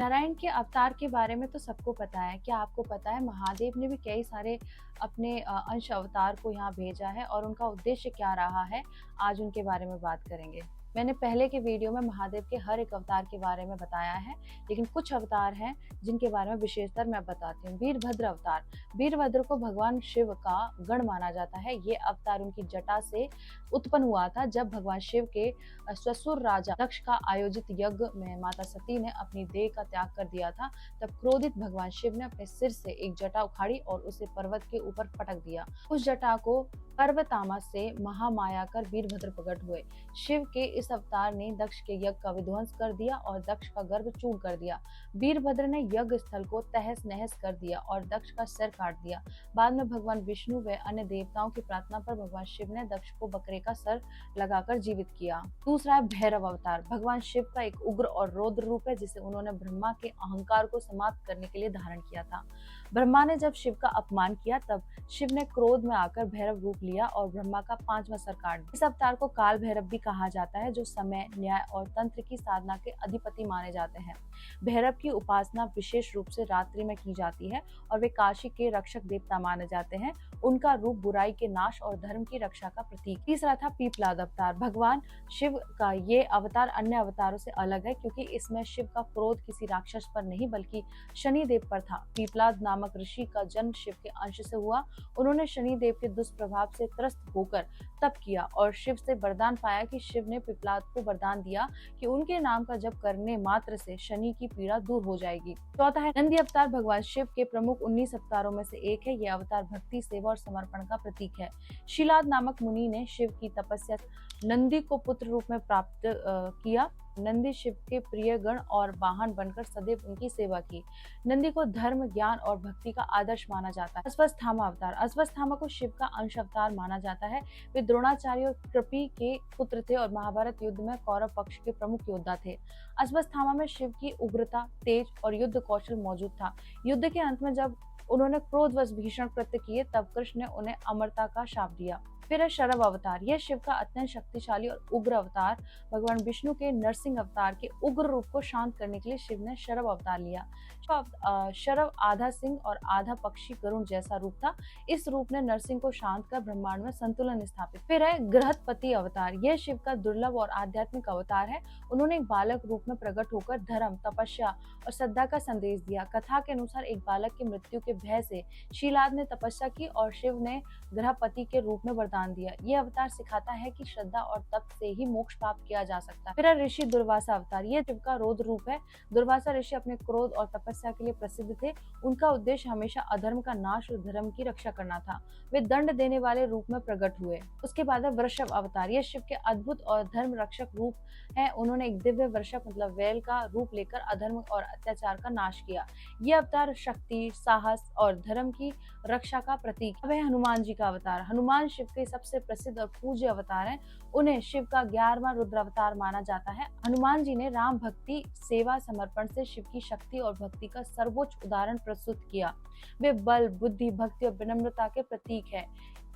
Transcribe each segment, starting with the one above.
नारायण के अवतार के बारे में तो सबको पता है। क्या आपको पता है महादेव ने भी कई सारे अपने अंश अवतार को यहाँ भेजा है और उनका उद्देश्य क्या रहा है? आज उनके बारे में बात करेंगे। मैंने पहले के वीडियो में महादेव के हर एक अवतार के बारे में बताया है, लेकिन कुछ अवतार हैं जिनके बारे में विशेषतर मैं बताती हूँ। वीरभद्र अवतार। वीरभद्र को भगवान शिव का गण माना जाता है। ये अवतार उनकी जटा से उत्पन्न हुआ था जब भगवान शिव के ससुर राजा दक्ष का आयोजित यज्ञ में माता सती ने अपनी देह का त्याग कर दिया था। तब क्रोधित भगवान शिव ने अपने सिर से एक जटा उखाड़ी और उसे पर्वत के ऊपर पटक दिया। उस जटा को पर्वतामा से महामाया कर वीरभद्र प्रकट हुए। शिव के इस अवतार ने दक्ष के यज्ञ का विध्वंस कर दिया और दक्ष का गर्भ चूर्ण कर दिया। वीरभद्र ने यज्ञ स्थल को तहस नहस कर दिया और दक्ष का सिर काट दिया। बाद में भगवान विष्णु व अन्य देवताओं की प्रार्थना पर भगवान शिव ने दक्ष को बकरे का सर लगाकर जीवित किया। दूसरा है भैरव अवतार। भगवान शिव का एक उग्र और रौद्र रूप है जिसे उन्होंने ब्रह्मा के अहंकार को समाप्त करने के लिए धारण किया था। ब्रह्मा ने जब शिव का अपमान किया तब शिव ने क्रोध में आकर भैरव रूप लिया और ब्रह्मा का 5वां सर काट दिया। इस अवतार को काल भैरव भी कहा जाता है, जो समय, न्याय और तंत्र की साधना के अधिपति माने जाते हैं। भैरव की उपासना विशेष रूप से रात्रि में की जाती है और वे काशी के रक्षक देवता माने जाते हैं। उनका रूप बुराई के नाश और धर्म की रक्षा का प्रतीक। तीसरा था पीपलाद अवतार। भगवान शिव का ये अवतार अन्य अवतारों से अलग है क्योंकि इसमें शिव का क्रोध किसी राक्षस पर नहीं बल्कि शनिदेव पर था। पीपलाद नामक ऋषि का जन्म शिव के अंश से हुआ। उन्होंने शनिदेव के दुष्प्रभाव से त्रस्त होकर तप किया और शिव से वरदान पाया कि शिव ने पीपलाद को वरदान दिया कि उनके नाम का जप करने मात्र से शनि की पीड़ा दूर हो जाएगी। चौथा है नंदी अवतार। भगवान शिव के प्रमुख 19 अवतारों में से एक है। यह अवतार भक्ति, सेवा और समर्पण का प्रतीक है। शिलाद नामक मुनि ने शिव की तपस्या नंदी को पुत्र रूप में प्राप्त किया। नंदी शिव के प्रिय गण और वाहन बनकर सदैव उनकी सेवा की। नंदी को धर्म, ज्ञान और भक्ति का आदर्श माना जाता है। अश्वत्थामा अवतार। अश्वत्थामा को शिव का अंश अवतार माना जाता है। वे द्रोणाचार्य और कृपि के पुत्र थे और महाभारत युद्ध में कौरव पक्ष के प्रमुख योद्धा थे। अश्वत्थामा में शिव की उग्रता, तेज और युद्ध कौशल मौजूद था। युद्ध के अंत में जब उन्होंने क्रोधवश भीषण कृत्य किए तब कृष्ण ने उन्हें अमरता का शाप दिया। फिर है शरभ अवतार। यह शिव का अत्यंत शक्तिशाली और उग्र अवतार। भगवान विष्णु के नरसिंह अवतार के उग्र रूप को शांत करने के लिए शिव ने शरभ अवतार लिया। शरभ आधा सिंह और आधा पक्षी गरुड़ जैसा रूप था। इस रूप ने नरसिंह को शांत कर ब्रह्मांड में संतुलन स्थापित। फिर है गृहस्पति अवतार। यह शिव का दुर्लभ और आध्यात्मिक अवतार है। उन्होंने एक बालक रूप में प्रकट होकर धर्म, तपस्या और श्रद्धा का संदेश दिया। कथा के अनुसार एक बालक की मृत्यु के भय से शीलाद ने तपस्या की और शिव ने गृहपति के रूप में वरदान दिया। यह अवतार सिखाता है कि श्रद्धा और तप से ही मोक्ष प्राप्त किया जा सकता है। फिर ऋषि दुर्वासा अवतार। यह शिव का रौद्र रूप है। दुर्वासा ऋषि अपने क्रोध और तपस्या के लिए प्रसिद्ध थे। उनका उद्देश्य हमेशा अधर्म का नाश और धर्म की रक्षा करना था। वे दंड देने वाले रूप में प्रकट हुए। उसके बाद है वृषभ अवतार। यह शिव के अद्भुत और धर्म रक्षक रूप है। उन्होंने एक दिव्य वृषभ मतलब बैल का रूप लेकर अधर्म और अत्याचार का नाश किया। यह अवतार शक्ति, साहस और धर्म की रक्षा का प्रतीक। अब है हनुमान जी का अवतार। हनुमान शिव के सबसे प्रसिद्ध और पूज्य अवतार हैं। उन्हें शिव का 11वां रुद्र अवतार माना जाता है। हनुमान जी ने राम भक्ति, सेवा, समर्पण से शिव की शक्ति और भक्ति का सर्वोच्च उदाहरण प्रस्तुत किया। वे बल, बुद्धि, भक्ति और विनम्रता के प्रतीक है।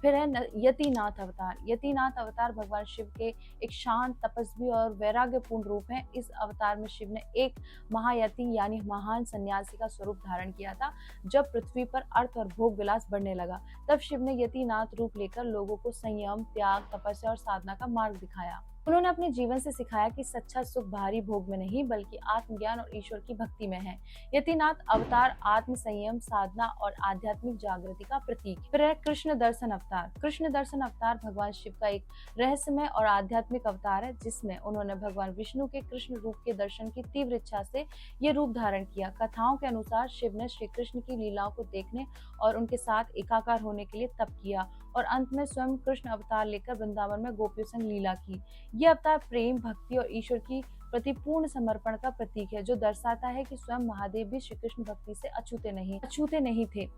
फिर है यतिनाथ अवतार। यतिनाथ अवतार भगवान शिव के एक शांत, तपस्वी और वैराग्यपूर्ण रूप है। इस अवतार में शिव ने एक महायति यानी महान सन्यासी का स्वरूप धारण किया था। जब पृथ्वी पर अर्थ और भोग विलास बढ़ने लगा तब शिव ने यतिनाथ रूप लेकर लोगों को संयम, त्याग, तपस्या और साधना का मार्ग दिखाया। उन्होंने अपने जीवन से सिखाया कि सच्चा सुख भारी भोग में नहीं बल्कि आत्मज्ञान और ईश्वर की भक्ति में है। यतिनाथ अवतार आत्म संयम, साधना और आध्यात्मिक जागृति का प्रतीक। फिर है कृष्ण दर्शन अवतार। कृष्ण दर्शन अवतार भगवान शिव का एक रहस्यमय और आध्यात्मिक अवतार है जिसमें उन्होंने भगवान विष्णु के कृष्ण रूप के दर्शन की तीव्र इच्छा से ये रूप धारण किया। कथाओं के अनुसार शिव ने श्री कृष्ण की लीलाओं को देखने और उनके साथ एकाकार होने के लिए तप किया और अंत में स्वयं कृष्ण अवतार लेकर वृंदावन में गोपियों संग लीला की। यह अवतार प्रेम, भक्ति और ईश्वर की प्रति पूर्ण समर्पण का प्रतीक है, जो दर्शाता है कि स्वयं महादेव भी श्री कृष्ण भक्ति से अछूते नहीं थे।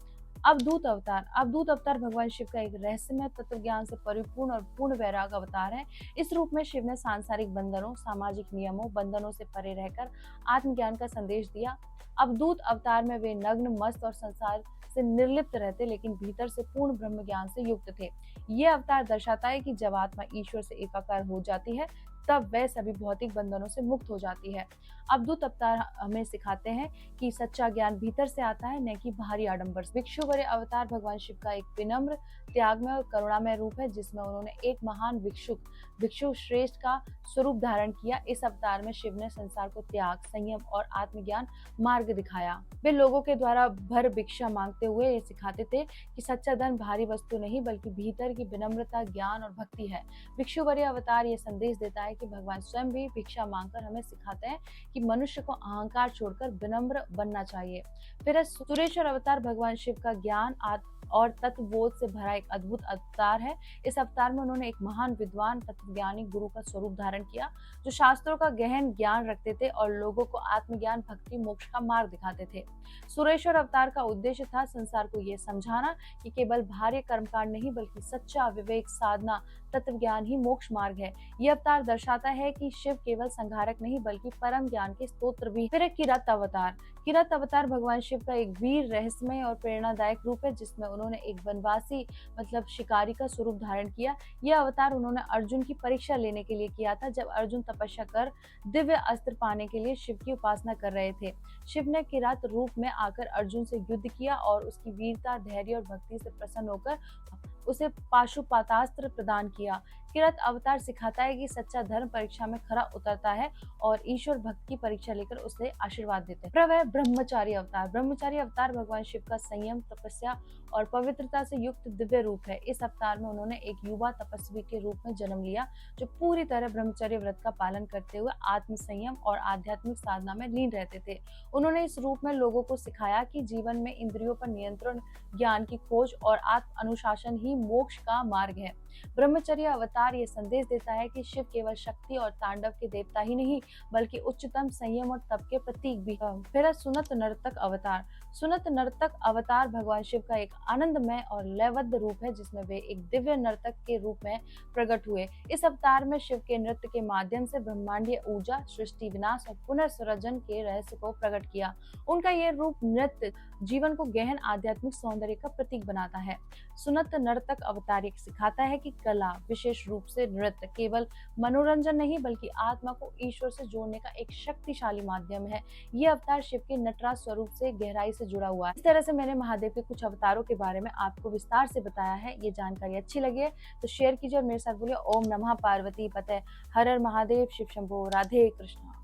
अवधूत अवतार। अवधूत अवतार भगवान शिव का एक रहस्यमय तत्व ज्ञान से परिपूर्ण और पूर्ण वैराग अवतार है। इस रूप में शिव ने सांसारिक बंधनों, सामाजिक नियमों, बंधनों से परे रहकर आत्मज्ञान का संदेश दिया। अवधूत अवतार में वे नग्न, मस्त और संसार से निर्लिप्त रहते लेकिन भीतर से पूर्ण ब्रह्म ज्ञान से युक्त थे। यह अवतार दर्शाता है कि जब आत्मा ईश्वर से एकाकार हो जाती है तब वह सभी भौतिक बंधनों से मुक्त हो जाती है। अवधूत अवतार हमें सिखाते हैं कि सच्चा ज्ञान भीतर से आता है, न कि बाहरी आडंबर से। भिक्षुवरीय अवतार भगवान शिव का एक विनम्र, त्यागमय और करुणामय रूप है, जिसमें उन्होंने एक महान भिक्षु श्रेष्ठ का स्वरूप धारण किया। इस अवतार में शिव ने संसार को त्याग, संयम और आत्मज्ञान मार्ग दिखाया। वे लोगों के द्वारा भर भिक्षा मांगते हुए ये सिखाते थे कि सच्चा धन भारी वस्तु नहीं, बल्कि भीतर की विनम्रता, ज्ञान और भक्ति है। भिक्षुवरीय अवतार ये संदेश देता है कि भगवान स्वयं भी भिक्षा मांगकर हमें सिखाते हैं कि मनुष्य को अहंकार छोड़कर विनम्र बनना चाहिए। फिर सुरेश्वर अवतार भगवान शिव का ज्ञान और तत्वबोध से भरा एक अद्भुत अवतार है। इस अवतार में उन्होंने एक महान विद्वान तत्वज्ञानी गुरु का स्वरूप धारण किया, जो शास्त्रों का गहन ज्ञान रखते थे और लोगों को आत्मज्ञान, भक्ति, मोक्ष का मार्ग दिखाते थे। सुरेश्वर अवतार का उद्देश्य था संसार को यह समझाना कि केवल बाहरी कर्मकांड नहीं, बल्कि सच्चा विवेक, साधना, तत्व ज्ञान ही मोक्ष मार्ग है। यह अवतार दर्शाता है कि शिव केवल संहारक नहीं, बल्कि परम ज्ञान के स्तोत्र भी। फिर किरात अवतार। किरात अवतार भगवान शिव का एक वीर, रहस्यमय और प्रेरणादायक रूप है, जिसमें उन्होंने एक वनवासी शिकारी का स्वरूप धारण किया। यह अवतार उन्होंने अर्जुन की परीक्षा लेने के लिए किया था, जब अर्जुन तपस्या कर दिव्य अस्त्र पाने के लिए शिव की उपासना कर रहे थे। शिव ने किरात रूप में आकर अर्जुन से युद्ध किया और उसकी वीरता, धैर्य और भक्ति से प्रसन्न होकर उसे पाशुपतास्त्र प्रदान किया। किरात अवतार सिखाता है कि सच्चा धर्म परीक्षा में खरा उतरता है और ईश्वर भक्त की परीक्षा लेकर उसे आशीर्वाद देते हैं। फिर वह ब्रह्मचारी अवतार। ब्रह्मचारी अवतार भगवान शिव का संयम, तपस्या और पवित्रता से युक्त दिव्य रूप है। इस अवतार में उन्होंने एक युवा तपस्वी के रूप में जन्म लिया, जो पूरी तरह ब्रह्मचर्य व्रत का पालन करते हुए आत्म संयम और आध्यात्मिक साधना में लीन रहते थे। उन्होंने इस रूप में लोगों को सिखाया कि जीवन में इंद्रियों पर नियंत्रण, ज्ञान की खोज और आत्म अनुशासन ही मोक्ष का मार्ग है। ब्रह्मचर्य अवतार ये संदेश देता है कि शिव केवल शक्ति और तांडव के देवता ही नहीं, बल्कि उच्चतम संयम और तप के प्रतीक भी है। फिर सुनत नर्तक अवतार। सुनत नर्तक अवतार भगवान शिव का एक आनंदमय और लयबद्ध रूप है, जिसमें वे एक दिव्य नर्तक के रूप में प्रकट हुए। इस अवतार में शिव के नृत्य के माध्यम से ब्रह्मांडीय ऊर्जा, सृष्टि विनाश और पुनर्सृजन के रहस्य को प्रकट किया। उनका यह रूप नृत्य जीवन को गहन आध्यात्मिक सौंदर्य का प्रतीक बनाता है। सुनत नर्तक अवतार एक सिखाता है कि कला, विशेष रूप से नृत्य, केवल मनोरंजन नहीं, बल्कि आत्मा को ईश्वर से जोड़ने का एक शक्तिशाली माध्यम है। यह अवतार शिव के नटराज स्वरूप से गहराई से जुड़ा हुआ है। इस तरह से मैंने महादेव के कुछ अवतारों के बारे में आपको विस्तार से बताया है। ये जानकारी अच्छी लगी है तो शेयर कीजिए और मेरे साथ बोलिए ओम नमः पार्वती पते, हर हर महादेव, शिव शंभो, राधे कृष्ण।